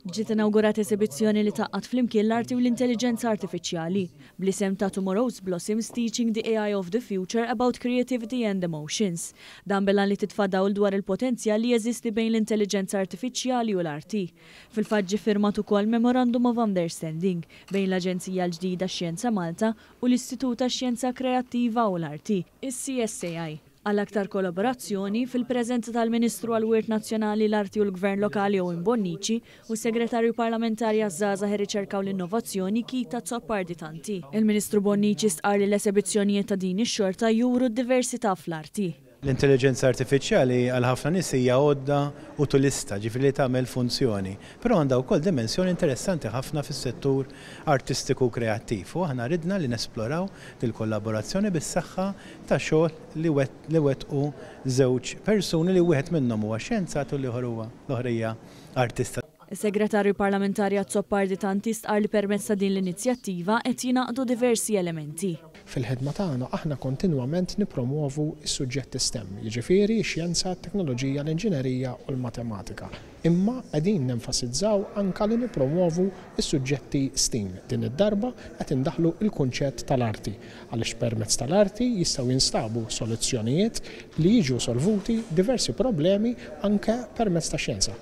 Ġiet inawgurat esibizzjoni li taqqat flimkien l-arti u l-intelligenza artifiċjali bl-isem ta' Tomorrow's Blossoms Teaching the AI of the Future about Creativity and Emotions. Dan bilan li titfa' dawl dwar il-potenzjal li jeżisti bejn l-intelligenza artifiċjali u l-arti. Fil-fatt ġie firmat ukoll Memorandum of Understanding bejn l-Aġenzija l-ġdida Xjenza Malta u l-Istitut tax-Xjenza Kreattiva u l-Arti, is-CSAI. Għal aktar kollaborazzjoni fil-preżenza tal-Ministru għall-Wirt Nazzjonali l-Arti u l-Gvern Lokali Owen Bonnici u s-Segretarju Parlamentari għaż-Żgħażagħ ir-Riċerka u l-Innovazzjoni Kita Zoppardi-Tanti. Il-Ministru Bonnici stqar li l-esibizzjonijiet ta' din ix-xorta juru d-diversità fl-arti. L-intelligenza artifiċjali għal ħafna nies hija għodda u tulista, ġifieri li tagħmel funzjoni, però għandha wkoll dimensjoni interessanti ħafna fis-settur artistiku u kreattiv u aħna ridna li nesploraw il-kollaborazzjoni bis-saħħa ta' xogħol li wettqu żewġ persuni li wieħed minnhom huwa xjenzat u l-oħra hija artista. Is-Segretarju Parlamentari Zoppardi-Tanti stqar li permezz ta' din l-inizjattiva qed jingħaqdu diversi elementi. Fil-ħidma tagħna aħna kontinwament nippromovu s-suġġetti STEM, jiġifieri x-xjenza, t-teknoloġija, l-inġinerija u l-matematika. Imma qegħdin nenfasizzaw anke li nippromovu s-suġġetti STEAM. Din id-darba qed indaħħlu l-kunċett tal-arti għaliex permezz tal-arti jistgħu jinstabu soluzzjonijiet li jiġu solvuti diversi problemi anke permezz tax-xjenza.